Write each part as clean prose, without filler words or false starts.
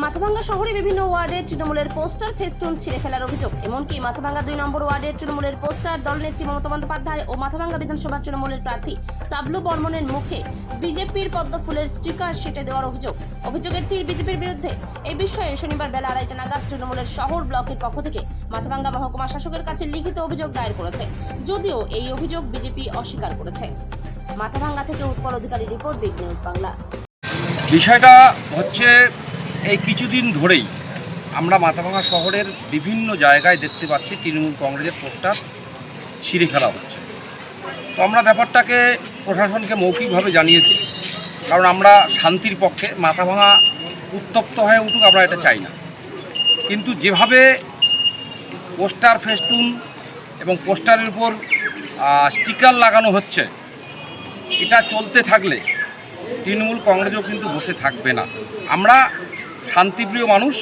মাথাভাঙ্গা শহরে বিভিন্ন ওয়ার্ডে তৃণমূলের পোস্টার ফেস্টুন ছিঁড়ে ফেলার অভিযোগ। এমনকি মাথাভাঙ্গা 2 নম্বর ওয়ার্ডের তৃণমূলের পোস্টার দলনেত্রী মমতা বন্দ্যোপাধ্যায় ও মাথাভাঙ্গা বিধানসভা তৃণমূলের প্রার্থী সাবলু বর্মনের মুখে বিজেপির পদ্মফুলের স্টিকার সেটে দেওয়ার অভিযোগের তীর বিজেপির বিরুদ্ধে। এই বিষয়ে শনিবার বেলা 2:30 নাগাদ তৃণমূলের শহর ব্লকের পক্ষ থেকে মাথাভাঙ্গা মহকুমা শাসকের কাছে লিখিত অভিযোগ দায়ের করেছে, যদিও এই অভিযোগ বিজেপি অস্বীকার করেছে। মাথাভাঙ্গা থেকে উৎপল অধিকারী রিপোর্ট, বিগ নিউজ বাংলা। বিষয়টা হচ্ছে এই কিছুদিন ধরেই আমরা মাথাভাঙ্গা শহরের বিভিন্ন জায়গায় দেখতে পাচ্ছি তৃণমূল কংগ্রেসের পোস্টার ছিঁড়ে ফেলা হচ্ছে। তো আমরা ব্যাপারটাকে প্রশাসনকে মৌখিকভাবে জানিয়েছি, কারণ আমরা শান্তির পক্ষে, মাথাভাঙ্গা উত্তপ্ত হয়ে উঠুক আমরা এটা চাই না। কিন্তু যেভাবে পোস্টার ফেস্টুন এবং পোস্টারের উপর স্টিকার লাগানো হচ্ছে, এটা চলতে থাকলে তৃণমূল কংগ্রেসও কিন্তু বসে থাকবে না। আমরা শান্তিপ্রিয় মানুষ,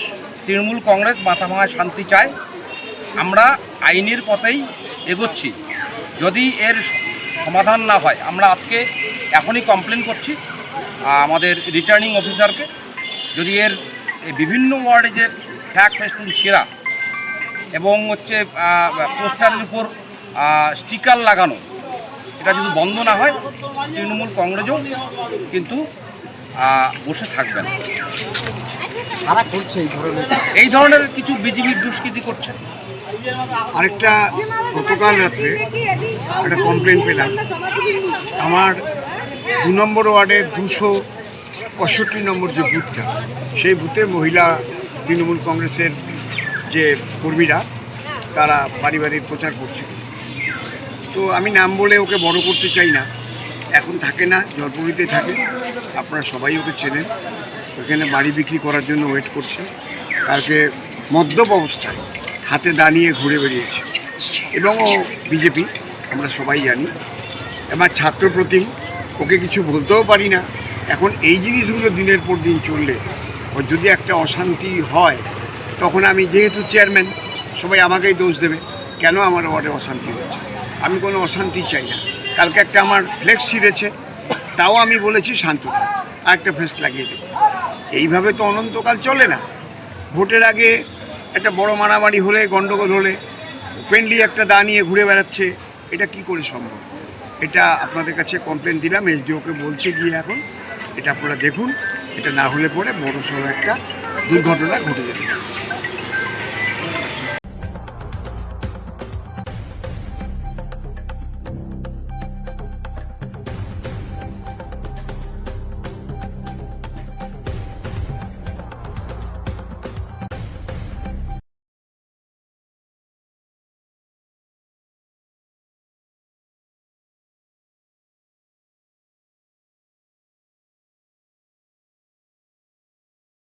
তৃণমূল কংগ্রেস মাথাভাঙ্গায় শান্তি চায়। আমরা আইনের পথেই এগোচ্ছি। যদি এর সমাধান না হয়, আমরা আজকে এখনই কমপ্লেন করছি আমাদের রিটার্নিং অফিসারকে। যদি এর বিভিন্ন ওয়ার্ডে যে ফ্ল্যাগ ফেস্টুন ছেঁড়া এবং হচ্ছে পোস্টারের উপর স্টিকার লাগানো, এটা যদি বন্ধ না হয়, তৃণমূল কংগ্রেসও কিন্তু বসে থাকবে না। তারা করছে এই ধরনের কিছু বিজেপির দুষ্কৃতি করছে। আরেকটা গতকাল রাত্রে একটা কমপ্লেন পেলাম, আমার 2 নম্বর ওয়ার্ডের 265 নম্বর যে বুথটা, সেই বুথে মহিলা তৃণমূল কংগ্রেসের যে কর্মীরা তারা পারিবারিক প্রচার করছে। তো আমি নাম বলে ওকে বড় করতে চাই না, এখন থাকে না, জলপুরিতে থাকে, আপনারা সবাই ওকে চেনেন। ওখানে বাড়ি বিক্রি করার জন্য ওয়েট করছে। কালকে মদ্যপ অবস্থায় হাতে দাঁড়িয়ে ঘুরে বেরিয়েছে এবং ও বিজেপি, আমরা সবাই জানি। আমার ছাত্র প্রতিম, ওকে কিছু বলতেও পারি না। এখন এই জিনিসগুলো দিনের পর দিন চললে ওর যদি একটা অশান্তি হয়, তখন আমি যেহেতু চেয়ারম্যান, সবাই আমাকেই দোষ দেবে, কেন আমার ওয়ার্ডে অশান্তি হচ্ছে। আমি কোনো অশান্তি চাই না। কালকে একটা আমার ফ্লেক্স ছিঁড়েছে, তাও আমি বলেছি শান্ত থাক, আর একটা ফ্লেক্স লাগিয়ে দেবে। এইভাবে তো অনন্তকাল চলে না। ভোটের আগে একটা বড় মারামারি হলে, গণ্ডগোল হলে ওপেনলি একটা দা নিয়ে ঘুরে বেড়াচ্ছে, এটা কি করে সম্ভব? এটা আপনাদের কাছে কমপ্লেন দিলাম, এসডিওকে বলছে গিয়ে এখন এটা আপনারা দেখুন। এটা না হলে পরে বড় সড়ো একটা দুর্ঘটনা ঘটে যেতে পারে।